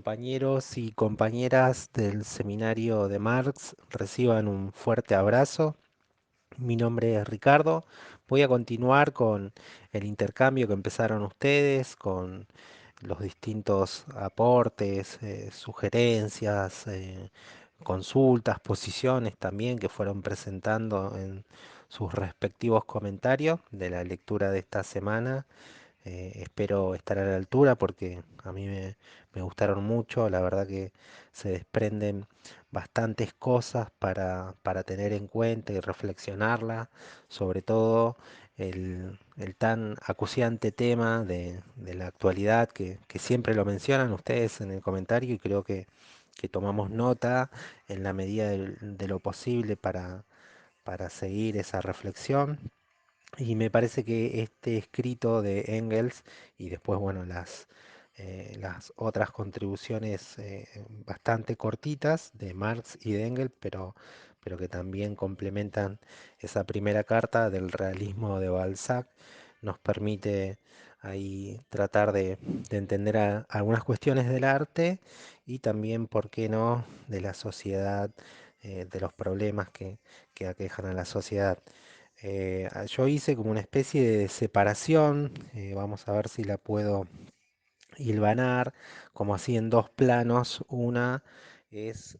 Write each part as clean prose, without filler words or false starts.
compañeros y compañeras del seminario de Marx reciban un fuerte abrazo. Mi nombre es Ricardo. Voy a continuar con el intercambio que empezaron ustedes, con los distintos aportes, sugerencias, consultas, posiciones también que fueron presentando en sus respectivos comentarios de la lectura de esta semana. Espero estar a la altura porque a mí me gustaron mucho, la verdad que se desprenden bastantes cosas para tener en cuenta y reflexionarla, sobre todo el tan acuciante tema de la actualidad que siempre lo mencionan ustedes en el comentario y creo que tomamos nota en la medida de lo posible para seguir esa reflexión. Y me parece que este escrito de Engels y después, bueno, las otras contribuciones bastante cortitas de Marx y de Engels, pero que también complementan esa primera carta del realismo de Balzac, nos permite ahí tratar de entender algunas cuestiones del arte y también, ¿por qué no?, de la sociedad, de los problemas que aquejan a la sociedad. Yo hice como una especie de separación, vamos a ver si la puedo hilvanar, como así en dos planos. Uno es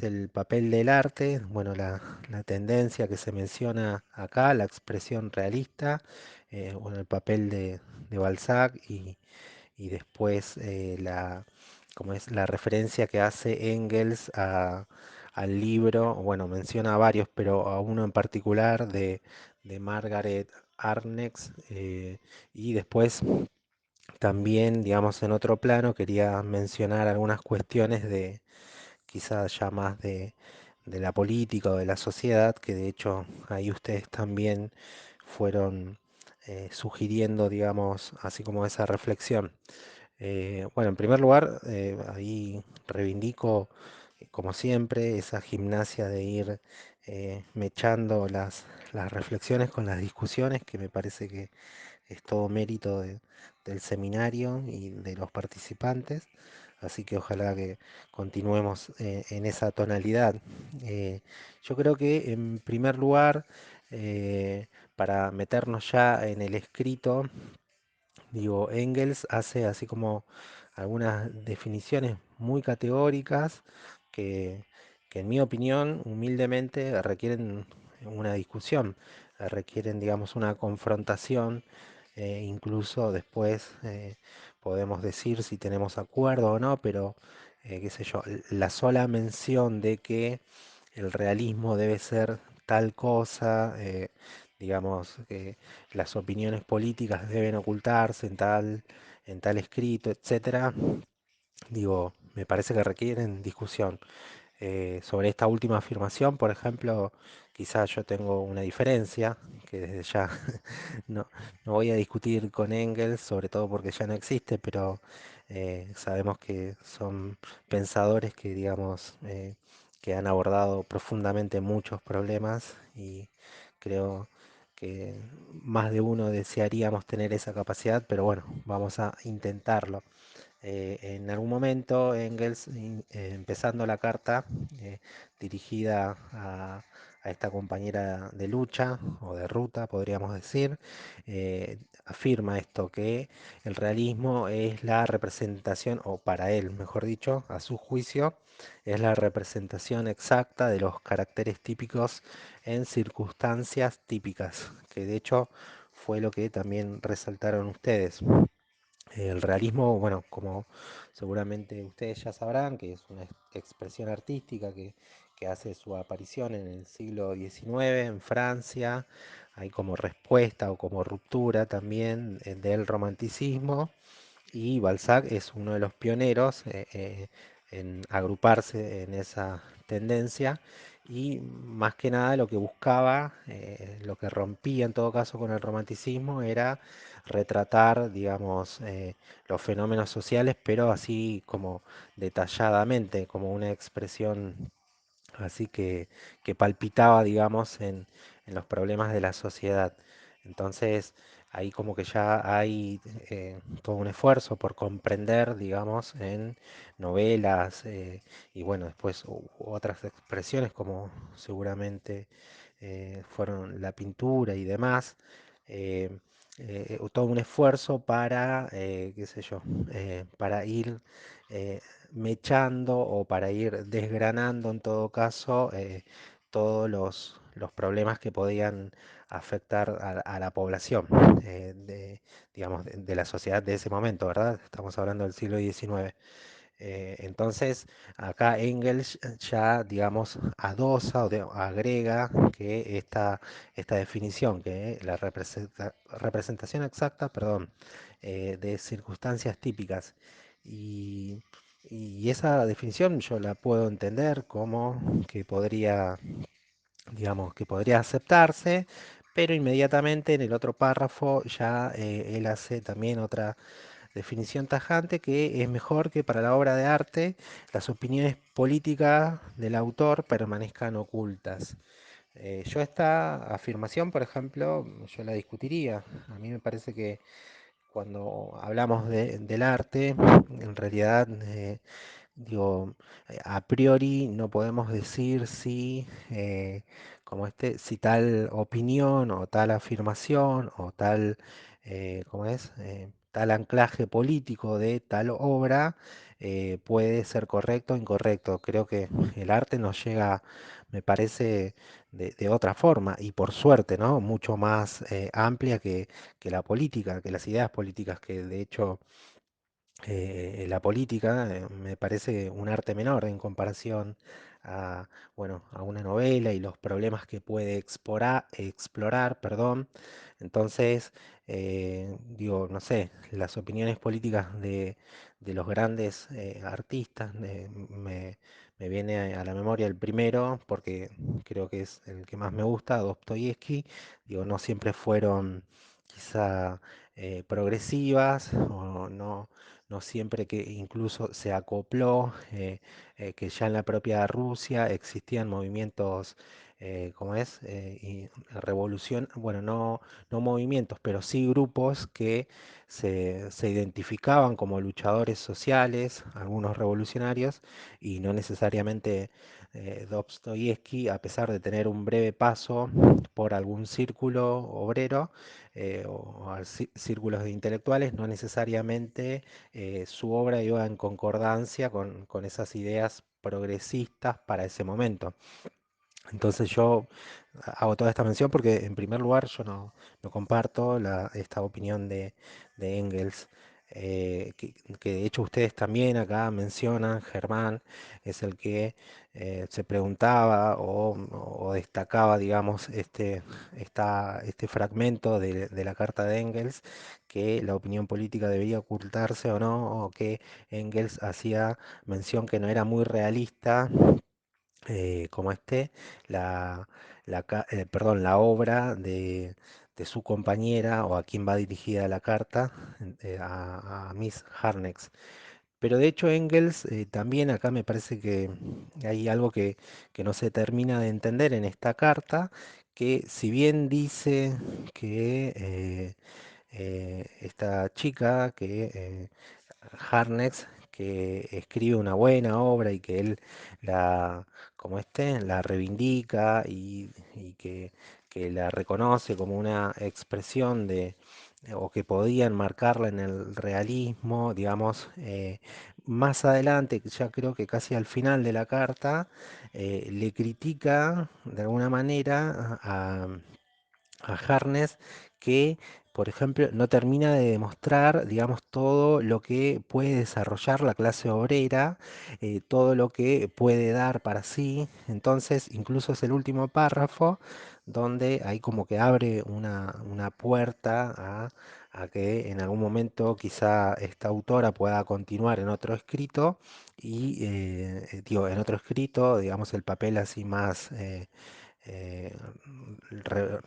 el papel del arte, bueno, la tendencia que se menciona acá, la expresión realista, bueno, el papel de Balzac y después como es la referencia que hace Engels al libro, bueno, menciona a varios, pero a uno en particular de Margaret Arnex, y después también, digamos, en otro plano quería mencionar algunas cuestiones de quizás ya más de la política o de la sociedad, que de hecho ahí ustedes también fueron sugiriendo, digamos, así como esa reflexión. Bueno, en primer lugar, ahí reivindico, como siempre, esa gimnasia de ir mechando las reflexiones con las discusiones, que me parece que es todo mérito del seminario y de los participantes. Así que ojalá que continuemos en esa tonalidad. Eh, yo creo que en primer lugar, para meternos ya en el escrito, digo, Engels hace así como algunas definiciones muy categóricas que, que en mi opinión, humildemente, requieren una discusión, requieren, digamos, una confrontación. Incluso después podemos decir si tenemos acuerdo o no, pero qué sé yo, la sola mención de que el realismo debe ser tal cosa, digamos, que las opiniones políticas deben ocultarse en tal escrito, etcétera. Digo, me parece que requieren discusión. Sobre esta última afirmación, por ejemplo, quizás yo tengo una diferencia, que desde ya no, no voy a discutir con Engels, sobre todo porque ya no existe, pero sabemos que son pensadores que, digamos, que han abordado profundamente muchos problemas y creo que más de uno desearíamos tener esa capacidad, pero bueno, vamos a intentarlo. En algún momento Engels, empezando la carta dirigida a esta compañera de lucha o de ruta, podríamos decir, afirma esto, que el realismo es la representación, o para él, mejor dicho, a su juicio, es la representación exacta de los caracteres típicos en circunstancias típicas, que de hecho fue lo que también resaltaron ustedes. El realismo, bueno, como seguramente ustedes ya sabrán, que es una expresión artística que hace su aparición en el siglo XIX en Francia, hay como respuesta o como ruptura también del romanticismo, y Balzac es uno de los pioneros en agruparse en esa tendencia y más que nada lo que buscaba, lo que rompía en todo caso con el romanticismo era retratar, digamos, los fenómenos sociales, pero así como detalladamente, como una expresión así que palpitaba, digamos, en los problemas de la sociedad. Entonces, ahí como que ya hay todo un esfuerzo por comprender, digamos, en novelas y bueno, después otras expresiones como seguramente fueron la pintura y demás. eh, Todo un esfuerzo para, qué sé yo, para ir eh, mechando o para ir desgranando en todo caso todos los problemas que podían afectar a la población digamos, de la sociedad de ese momento, ¿verdad? Estamos hablando del siglo XIX. Entonces, acá Engels ya, digamos, adosa o agrega que esta definición, que la representación exacta, perdón, de circunstancias típicas. Y, y esa definición yo la puedo entender como que podría, digamos, que podría aceptarse, pero inmediatamente en el otro párrafo ya él hace también otra definición tajante que es mejor que para la obra de arte las opiniones políticas del autor permanezcan ocultas. Yo esta afirmación, por ejemplo, yo la discutiría. A mí me parece que cuando hablamos del arte, en realidad digo, a priori no podemos decir si, si tal opinión o tal afirmación o tal, tal anclaje político de tal obra puede ser correcto o incorrecto. Creo que el arte nos llega, me parece, de otra forma y por suerte, ¿no? Mucho más amplia que la política, que las ideas políticas, que de hecho la política me parece un arte menor en comparación a, bueno, a una novela y los problemas que puede explorar, perdón. Entonces, digo, no sé, las opiniones políticas de los grandes artistas me viene a la memoria el primero, porque creo que es el que más me gusta, Dostoyevsky. Digo, no siempre fueron quizá progresivas o no siempre que incluso se acopló, que ya en la propia Rusia existían movimientos, revolución, bueno, no movimientos, pero sí grupos que se identificaban como luchadores sociales, algunos revolucionarios, y no necesariamente Dostoyevsky, a pesar de tener un breve paso por algún círculo obrero, círculos de intelectuales, no necesariamente su obra iba en concordancia con esas ideas progresistas para ese momento. Entonces yo hago toda esta mención porque en primer lugar yo no comparto esta opinión de Engels, que de hecho ustedes también acá mencionan, Germán es el que se preguntaba o destacaba, digamos, este fragmento de la carta de Engels, que la opinión política debía ocultarse o no, o que Engels hacía mención que no era muy realista como perdón, la obra de su compañera o a quien va dirigida la carta, a Miss Harnex. Pero de hecho Engels también acá me parece que hay algo que no se termina de entender en esta carta, que si bien dice que esta chica, Harnex, que escribe una buena obra y que él la reivindica que la reconoce como una expresión o que podía enmarcarla en el realismo, digamos, más adelante, ya creo que casi al final de la carta, le critica de alguna manera a Harness que, por ejemplo, no termina de demostrar, digamos, todo lo que puede desarrollar la clase obrera, todo lo que puede dar para sí. Entonces, incluso es el último párrafo donde hay como que abre una puerta a que en algún momento quizá esta autora pueda continuar en otro escrito y, digo, en otro escrito, digamos, el papel así más eh,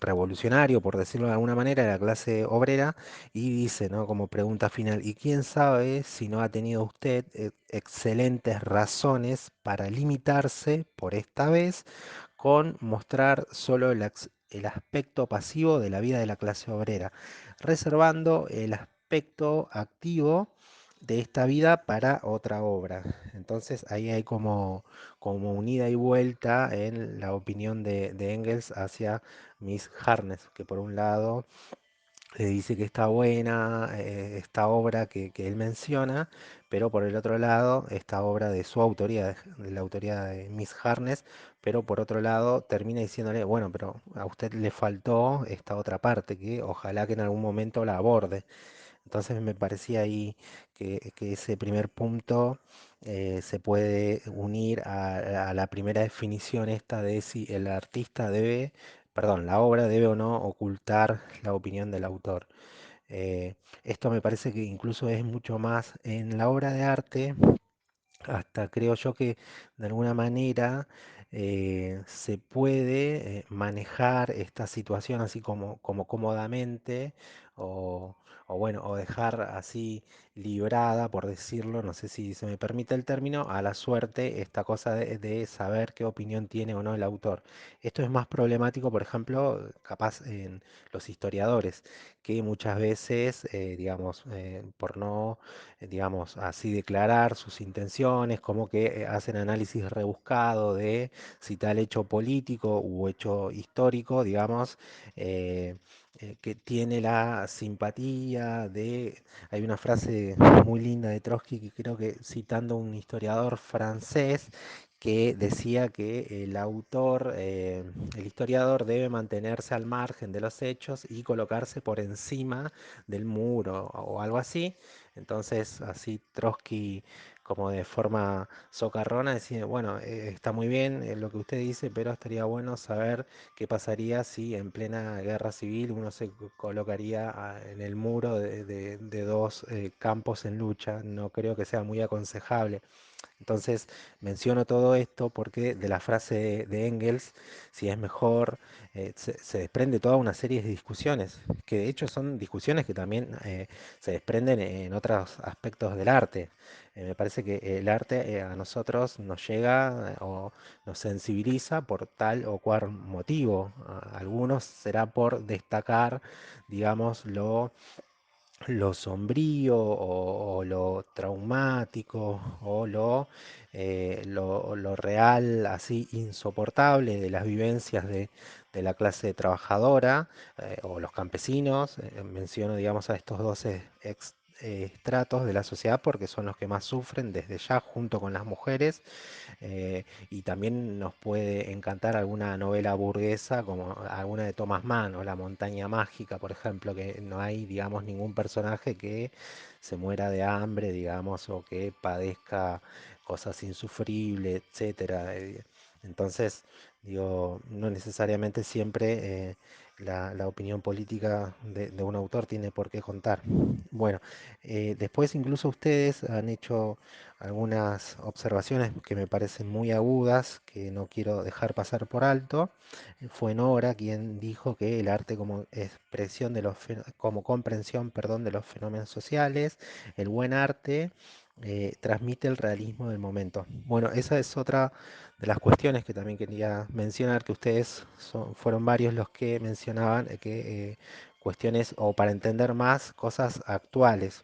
revolucionario, por decirlo de alguna manera, de la clase obrera, y dice, ¿no? Como pregunta final, ¿y quién sabe si no ha tenido usted excelentes razones para limitarse por esta vez con mostrar solo el aspecto pasivo de la vida de la clase obrera, reservando el aspecto activo de esta vida para otra obra. Entonces ahí hay como un ida y vuelta en la opinión de Engels hacia Miss Harness, que por un lado le dice que está buena esta obra que él menciona, pero por el otro lado, esta obra de su autoría, de la autoría de Miss Harness, pero por otro lado termina diciéndole, bueno, pero a usted le faltó esta otra parte que ojalá que en algún momento la aborde. Entonces me parecía ahí que ese primer punto se puede unir a la primera definición esta de si el artista debe, perdón, la obra debe o no ocultar la opinión del autor. Esto me parece que incluso es mucho más en la obra de arte, hasta creo yo que de alguna manera se puede manejar esta situación así como cómodamente o, o bueno, o dejar así librada, por decirlo, no sé si se me permite el término, a la suerte esta cosa de saber qué opinión tiene o no el autor. Esto es más problemático, por ejemplo, capaz en los historiadores, que muchas veces, digamos, por no digamos, así declarar sus intenciones, como que hacen análisis rebuscado de si tal hecho político u hecho histórico, digamos, eh, que tiene la simpatía de... Hay una frase muy linda de Trotsky que creo que citando un historiador francés que decía que el autor, el historiador debe mantenerse al margen de los hechos y colocarse por encima del muro o algo así. Entonces, así Trotsky, como de forma socarrona, decía, bueno, está muy bien lo que usted dice, pero estaría bueno saber qué pasaría si en plena guerra civil uno se colocaría en el muro de dos campos en lucha. No creo que sea muy aconsejable. Entonces menciono todo esto porque de la frase de Engels, si es mejor, se desprende toda una serie de discusiones, que de hecho son discusiones que también se desprenden en otros aspectos del arte. Me parece que el arte a nosotros nos llega o nos sensibiliza por tal o cual motivo. Algunos será por destacar, digamos, lo sombrío o lo traumático o lo real, así insoportable de las vivencias de la clase trabajadora o los campesinos. Menciono, digamos, a estos dos estratos de la sociedad porque son los que más sufren desde ya junto con las mujeres y también nos puede encantar alguna novela burguesa como alguna de Thomas Mann o La montaña mágica, por ejemplo, que no hay, digamos, ningún personaje que se muera de hambre, digamos, o que padezca cosas insufribles, etcétera. Entonces, digo, no necesariamente siempre la opinión política de un autor tiene por qué contar. Bueno, después incluso ustedes han hecho algunas observaciones que me parecen muy agudas, que no quiero dejar pasar por alto. Fue Nora quien dijo que el arte como expresión de como comprensión, perdón, de los fenómenos sociales, el buen arte transmite el realismo del momento. Bueno, esa es otra de las cuestiones que también quería mencionar, que ustedes fueron varios los que mencionaban que cuestiones o para entender más cosas actuales.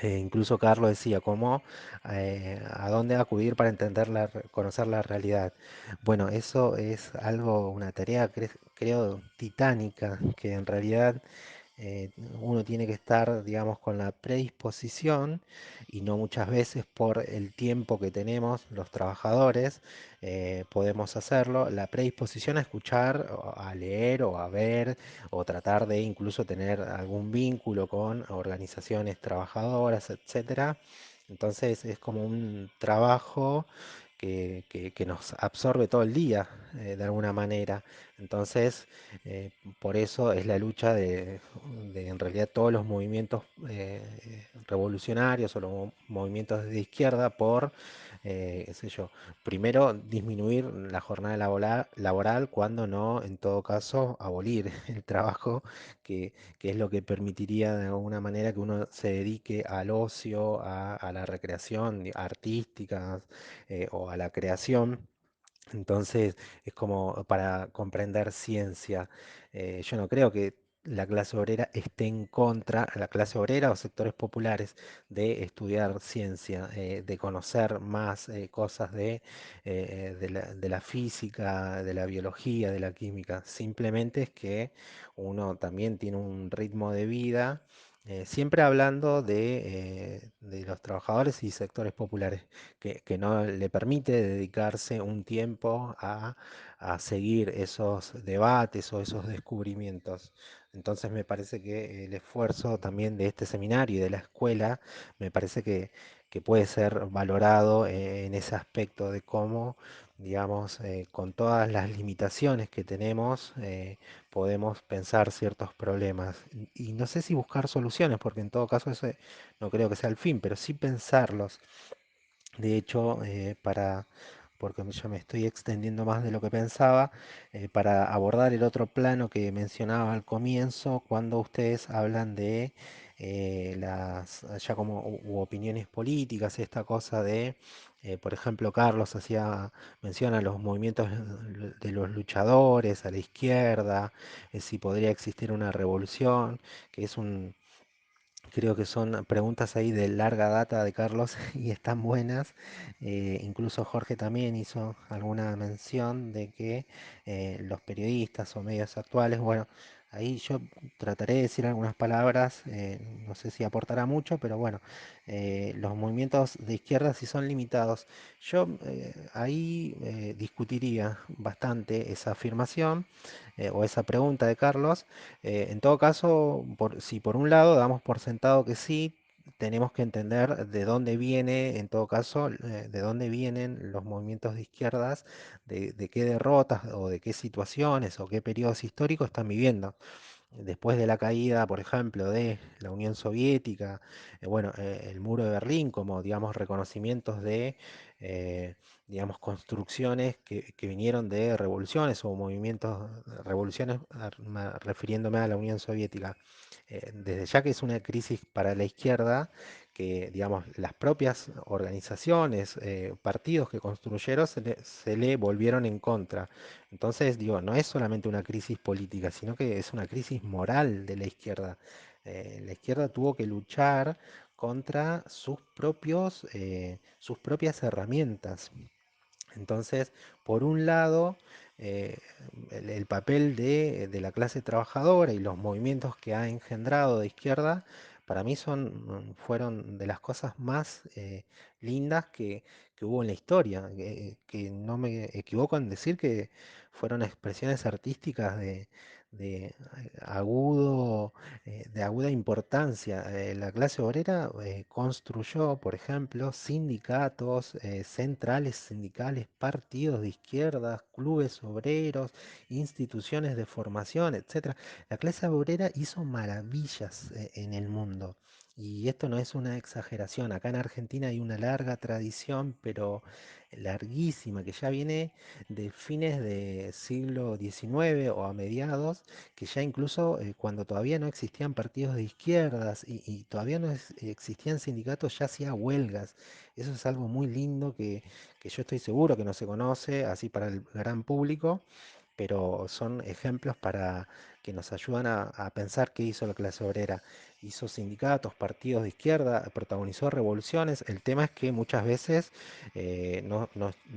Incluso Carlos decía, ¿cómo, a dónde acudir para entender conocer la realidad? Bueno, eso es algo, una tarea, creo, titánica, que en realidad eh, uno tiene que estar, digamos, con la predisposición y no muchas veces por el tiempo que tenemos los trabajadores podemos hacerlo. La predisposición a escuchar, o a leer o a ver o tratar de incluso tener algún vínculo con organizaciones trabajadoras, etcétera. Entonces es como un trabajo que nos absorbe todo el día de alguna manera. Entonces, por eso es la lucha de en realidad todos los movimientos revolucionarios o los movimientos de izquierda por, qué sé yo, primero disminuir la jornada laboral, cuando no, en todo caso, abolir el trabajo, que es lo que permitiría de alguna manera que uno se dedique al ocio, a la recreación artística o a la creación Entonces, es como para comprender ciencia. Yo no creo que la clase obrera esté en contra, la clase obrera o sectores populares, de estudiar ciencia, de conocer más cosas de la física, de la biología, de la química. Simplemente es que uno también tiene un ritmo de vida. Siempre hablando de los trabajadores y sectores populares que no le permite dedicarse un tiempo a seguir esos debates o esos descubrimientos. Entonces me parece que el esfuerzo también de este seminario y de la escuela me parece que puede ser valorado en ese aspecto de cómo, digamos, con todas las limitaciones que tenemos, podemos pensar ciertos problemas. Y no sé si buscar soluciones, porque en todo caso ese no creo que sea el fin, pero sí pensarlos. De hecho, porque ya me estoy extendiendo más de lo que pensaba, para abordar el otro plano que mencionaba al comienzo, cuando ustedes hablan de ya como opiniones políticas, esta cosa de, por ejemplo, Carlos hacía mención a los movimientos de los luchadores, a la izquierda, si podría existir una revolución, que es un, creo que son preguntas ahí de larga data de Carlos y están buenas. Incluso Jorge también hizo alguna mención de que los periodistas o medios actuales, bueno, ahí yo trataré de decir algunas palabras, no sé si aportará mucho, pero bueno, los movimientos de izquierda sí son limitados. Yo ahí discutiría bastante esa afirmación o esa pregunta de Carlos. En todo caso, si por un lado damos por sentado que sí, tenemos que entender de dónde viene, en todo caso, de dónde vienen los movimientos de izquierdas, de qué derrotas o de qué situaciones o qué periodos históricos están viviendo después de la caída, por ejemplo, de la Unión Soviética, bueno, el muro de Berlín como, digamos, reconocimientos de, eh, digamos, construcciones que vinieron de revoluciones o movimientos, revoluciones, refiriéndome a la Unión Soviética. Desde ya que es una crisis para la izquierda, que, digamos, las propias organizaciones, partidos que construyeron se le volvieron en contra. Entonces, digo, no es solamente una crisis política, sino que es una crisis moral de la izquierda. La izquierda tuvo que luchar contra sus propias herramientas. Entonces, por un lado, eh, el papel de la clase trabajadora y los movimientos que ha engendrado de izquierda, para mí fueron de las cosas más lindas que hubo en la historia, que no me equivoco en decir que fueron expresiones artísticas agudo, de aguda importancia. La clase obrera construyó, por ejemplo, sindicatos, centrales sindicales, partidos de izquierdas, clubes obreros, instituciones de formación, etcétera. La clase obrera hizo maravillas en el mundo. Y esto no es una exageración. Acá en Argentina hay una larga tradición, pero larguísima, que ya viene de fines del siglo XIX o a mediados, que ya incluso cuando todavía no existían partidos de izquierdas y todavía no existían sindicatos, ya hacía huelgas. Eso es algo muy lindo que yo estoy seguro que no se conoce así para el gran público, pero son ejemplos para que nos ayudan a pensar qué hizo la clase obrera. Hizo sindicatos, partidos de izquierda, protagonizó revoluciones. El tema es que muchas veces no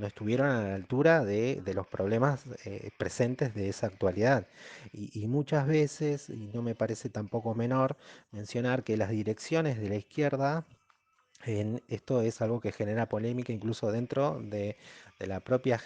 estuvieron a la altura de los problemas presentes de esa actualidad. Y muchas veces, y no me parece tampoco menor, mencionar que las direcciones de la izquierda, esto es algo que genera polémica incluso dentro de las propias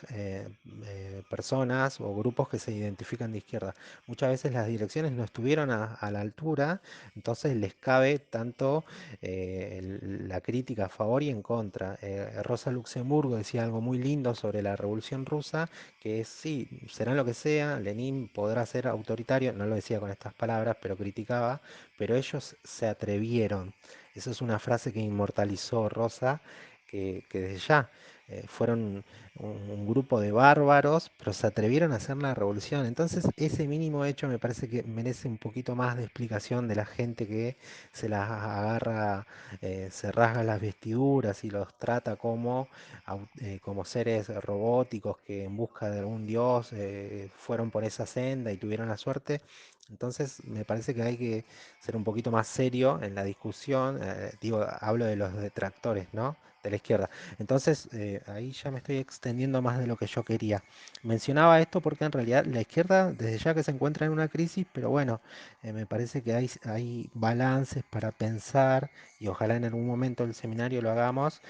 personas o grupos que se identifican de izquierda. Muchas veces las direcciones no estuvieron a la altura, entonces les cabe tanto la crítica a favor y en contra. Rosa Luxemburgo decía algo muy lindo sobre la Revolución Rusa, que es, sí, serán lo que sea, Lenin podrá ser autoritario, no lo decía con estas palabras, pero criticaba, pero ellos se atrevieron. Esa es una frase que inmortalizó Rosa, que desde ya. fueron un grupo de bárbaros, pero se atrevieron a hacer la revolución. Entonces, ese mínimo hecho me parece que merece un poquito más de explicación de la gente que se las agarra, se rasga las vestiduras y los trata como, como seres robóticos que en busca de algún dios fueron por esa senda y tuvieron la suerte. Entonces, me parece que hay que ser un poquito más serio en la discusión. Digo, hablo de los detractores, ¿no? De la izquierda. Entonces, ahí ya me estoy extendiendo más de lo que yo quería. Mencionaba esto porque en realidad la izquierda, desde ya que se encuentra en una crisis, pero bueno, me parece que hay balances para pensar y ojalá en algún momento el seminario lo hagamos,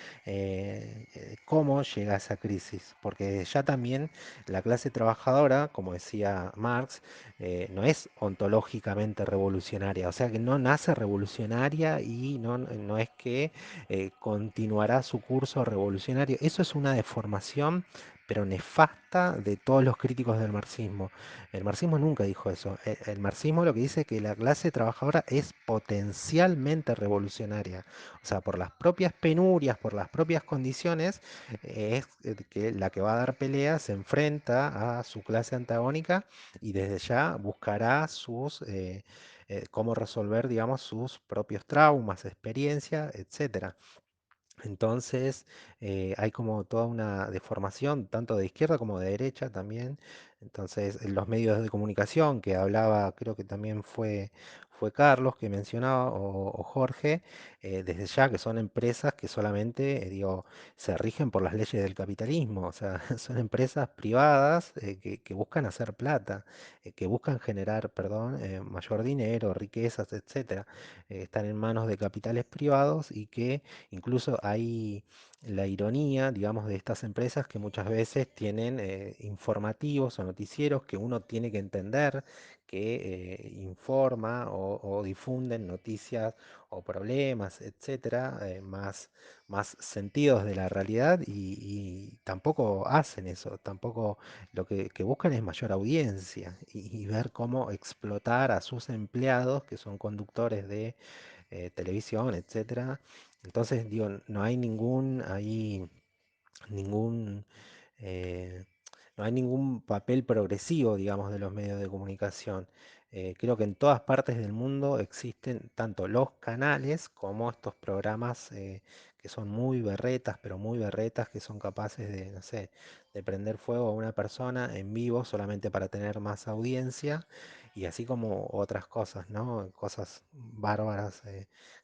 cómo llega a esa crisis. Porque ya también la clase trabajadora, como decía Marx, no es ontológicamente revolucionaria, o sea que no nace revolucionaria y no es que continuará su curso revolucionario. Eso es una deformación, pero nefasta de todos los críticos del marxismo. El marxismo nunca dijo eso. El marxismo lo que dice es que la clase trabajadora es potencialmente revolucionaria. O sea, por las propias penurias, por las propias condiciones, es que la que va a dar pelea se enfrenta a su clase antagónica y desde ya buscará cómo resolver, digamos, sus propios traumas, experiencias, etcétera. Entonces, hay como toda una deformación, tanto de izquierda como de derecha también. Entonces, en los medios de comunicación que hablaba, creo que también fue Carlos que mencionaba, o Jorge, desde ya que son empresas que solamente, digo, se rigen por las leyes del capitalismo. O sea, son empresas privadas que buscan hacer plata, que buscan generar, perdón, mayor dinero, riquezas, etcétera. Están en manos de capitales privados y que incluso hay la ironía, digamos, de estas empresas que muchas veces tienen informativos o noticieros que uno tiene que entender que informa o difunden noticias o problemas, etcétera, más sentidos de la realidad y tampoco hacen eso, tampoco lo que buscan es mayor audiencia y ver cómo explotar a sus empleados que son conductores de televisión, etcétera. Entonces, digo, no hay ningún, eh, no hay ningún papel progresivo, digamos, de los medios de comunicación. Creo que en todas partes del mundo existen tanto los canales como estos programas que son muy berretas, pero muy berretas, que son capaces de, no sé, de prender fuego a una persona en vivo solamente para tener más audiencia y así como otras cosas, ¿no? Cosas bárbaras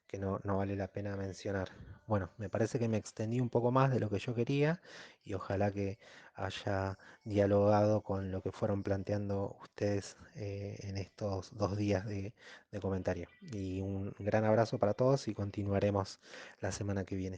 que no vale la pena mencionar. Bueno, me parece que me extendí un poco más de lo que yo quería y ojalá que haya dialogado con lo que fueron planteando ustedes en estos 2 días de comentario. Y un gran abrazo para todos y continuaremos la semana que viene.